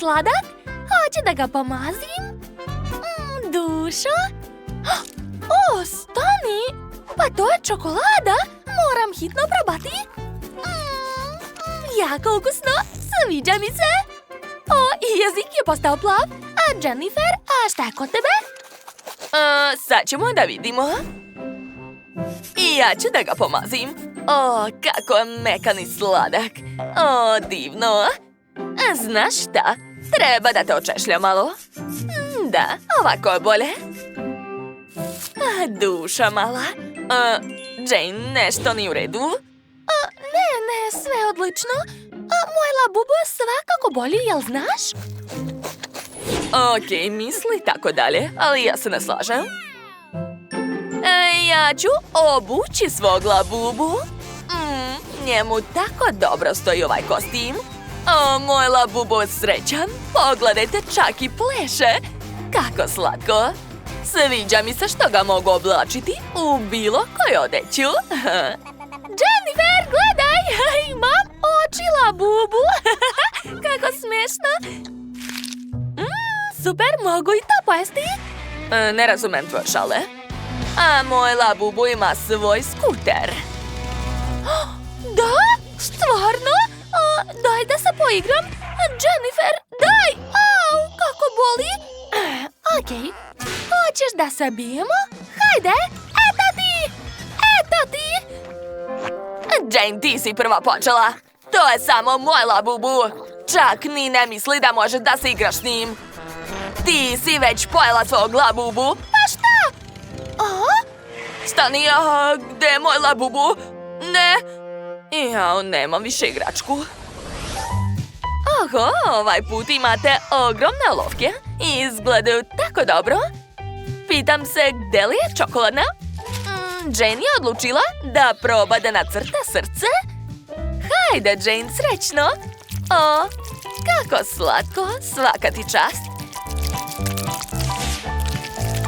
sladak? Hoće da ga pomazim? Dušo? O, stani! Pa to je čokolada! Moram hitno probati! Jako ukusno! Sviđa mi se! O, jezik je postao plav! A Jennifer, a šta je kod tebe? Sad ćemo da vidimo. I ja ću da ga pomazim. O, kako je mekan i sladak. O, divno. Znaš šta? Treba da te očešlja malo. Da, ovako je bolje. Duša mala. Jane, nešto nije u redu? Ne, sve odlično. Moj labubu je svakako bolji, jel znaš? Okej, misli tako dalje, ali ja se ne slažem. Ja ću obući svog labubu. Njemu tako dobro stoji ovaj kostim. O, moj labubu je srećan. Pogledajte, čak i pleše. Kako slatko. Sviđa mi se što ga mogu oblačiti u bilo koju odeću. Jennifer, gledaj! Imam oči labubu. Kako smešno. Super, mogu i to pojesti? Ne razumem tvoje šale. A moj labubu ima svoj skuter. Da? Stvarno? Daj da se poigram. Jennifer, daj! Au, kako boli. Okej. Hoćeš da se bijemo? Hajde! Eto ti! Eto ti! Jane, ti si prva počela. To je samo moj labubu. Čak ni ne misli da možeš da se igraš s njim. Ti si već pojela svog labubu. Pa šta? Stani, gde je moj labubu? Ne. Jao, nemam više igračku. Oho, ovaj put imate ogromne olovke. Izgledaju tako dobro. Pitam se, gde li je čokoladna? Jane je odlučila da proba da nacrta srce. Hajde, Jane, srećno. O, kako slatko, svaka ti čast.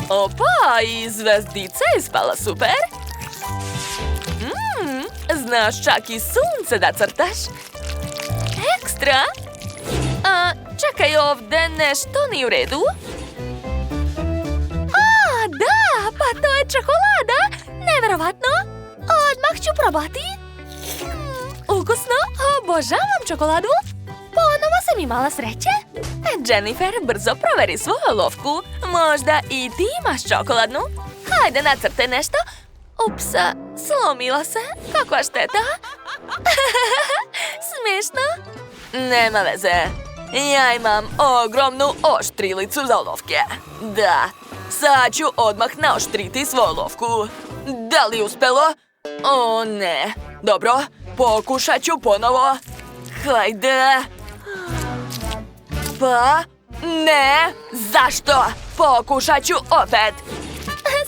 Opa, i zvezdica je ispala super. Znaš čak i sunce da crtaš. Ekstra. Čekaj, ovde nešto nije u redu. Da, pa to je čokolada. Neverovatno. Odmah ću probati. Ukusno, obožavam čokoladu. Ponovo sam imala sreće. Jennifer, brzo proveri svoju olovku. Možda i ti imaš čokoladnu. Hajde, nacrtaj nešto. Upsa, slomila se. Kakva šteta. Smešno. Nema veze. Ja imam ogromnu oštrilicu za olovke. Da, sad ću odmah naoštriti svoju olovku. Da li uspelo? O, ne. Dobro, pokušat ću ponovo. Hajde. Pa, ne. Zašto? Pokušat ću opet.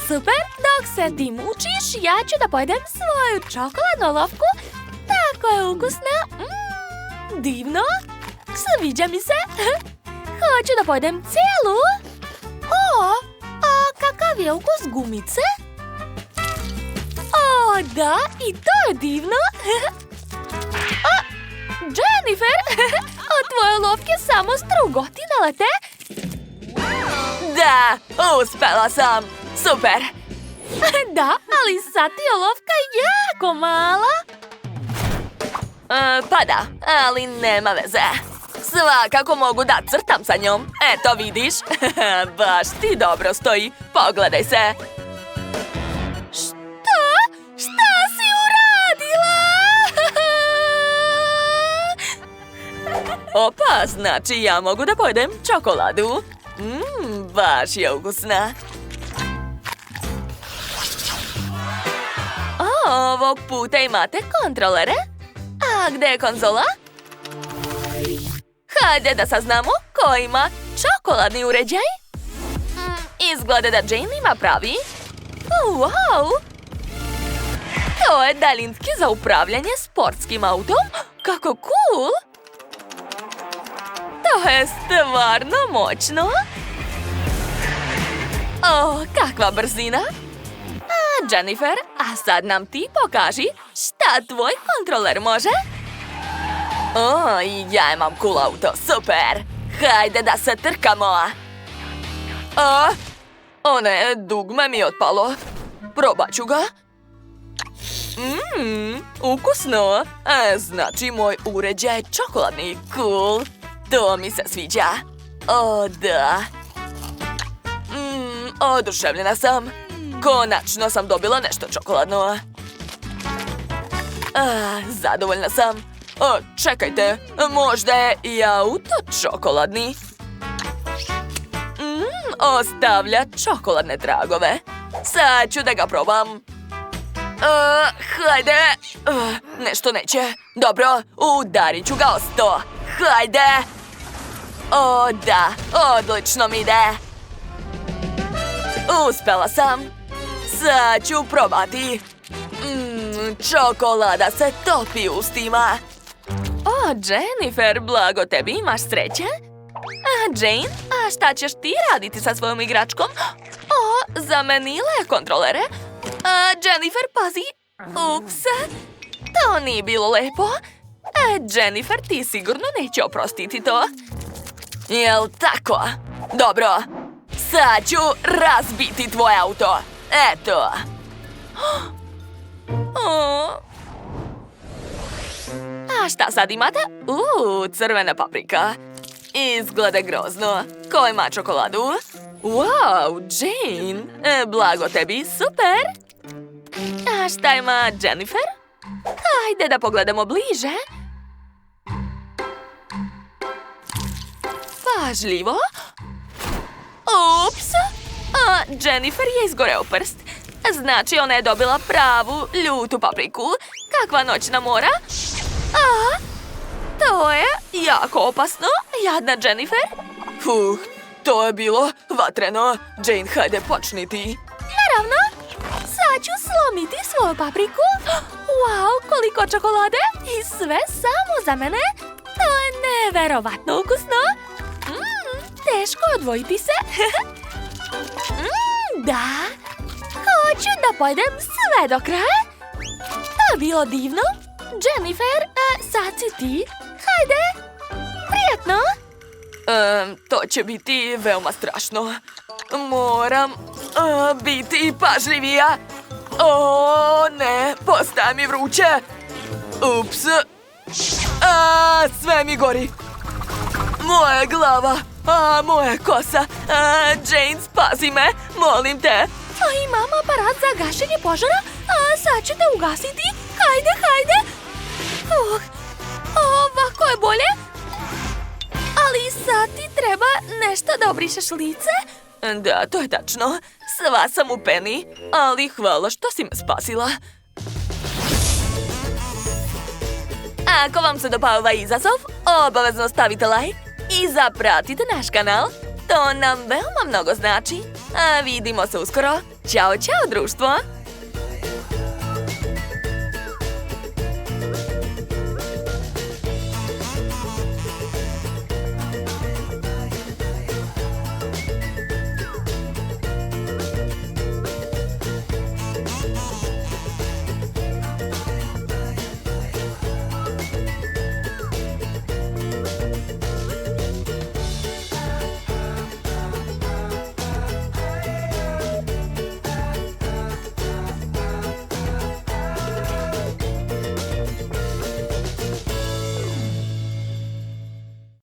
Super, dok se ti mučiš, ja ću da pojedem svoju čokoladnu olovku. Tako je ukusna. Divno. Sviđa mi se. Hoću da pojedem cijelu. A kakav je ukus gumice? O, da, i to je divno. Jennifer, od tvoje olovke samo strugotine lete. Da, uspela sam. Super. Da, ali sad ti olovka jako mala. Pa da, ali nema veze. Svakako mogu da crtam sa njom. Eto, vidiš. Baš ti dobro stoji. Pogledaj se. Šta? Šta si uradila? Opa, znači ja mogu da pojedem čokoladu. Baš je ukusna. Ovog puta imate kontrolere. A gde je konzola? Hajde da saznamo ko ima čokoladni uređaj. Izgleda da Jane ima pravi. Wow! To je daljinski za upravljanje sportskim autom. Kako cool! To je stvarno moćno. O, kakva brzina! Jennifer, a sad nam ti pokaži šta tvoj kontroler može. O, i ja imam cool auto, super! Hajde da se trkamo. O ne, dugme mi je otpalo. Probat ću ga. Ukusno. Znači, moj uređaj je čokoladni. Cool. To mi se sviđa. O, da. Oduševljena sam. Konačno sam dobila nešto čokoladno. Zadovoljna sam. Čekajte, možda je i auto čokoladni. Ostavlja čokoladne tragove. Sad ću da ga probam. Hajde. Nešto neće. Dobro, udarit ću ga o sto. Hajde. O, da, odlično mi ide. Uspela sam. Sad ću probati. Čokolada se topi u ustima. O, Jennifer, blago tebi, imaš sreće? Jane, a šta ćeš ti raditi sa svojom igračkom? O, zamenile kontrolere. Jennifer, pazi. Ups, to nije bilo lepo. Jennifer, ti sigurno neće oprostiti to. Jel tako? Dobro, sad ću razbiti tvoj auto. Eto. A šta sad imate? Crvena paprika. Izgleda grozno. Ko ima čokoladu? Wow, Jane. Blago tebi, super. A šta ima Jennifer? Hajde da pogledamo bliže. Pažljivo. Ups. Jennifer je izgoreo prst. Znači, ona je dobila pravu ljutu papriku. Kakva noćna mora. To je jako opasno. Jadna Jennifer. To je bilo vatreno. Jane, hajde počni ti. Naravno. Sad ću slomiti svoju papriku. Wow, koliko čokolade. I sve samo za mene. To je neverovatno ukusno. Teško odvojiti se. Da. Hoću da pojedem sve do kraja. To je bilo divno. Jennifer, sad si ti. Hajde. Prijetno. To će biti veoma strašno. Moram biti pažljivija. O, ne, postaje mi vruće. Ups. Sve mi gori. Moja glava. Moja kosa. Jane, spasi me, molim te. Imam aparat za gašenje požara. Sad ću te ugasiti. Hajde. Ovako je bolje. Ali sad ti treba nešto da obrišeš lice. Da, to je tačno. Sva sam u peni, ali hvala što si me spasila. Ako vam se dopao ovaj izazov, obavezno stavite like i zapratite naš kanal. To nam veoma mnogo znači. A vidimo se uskoro. Ćao, društvo!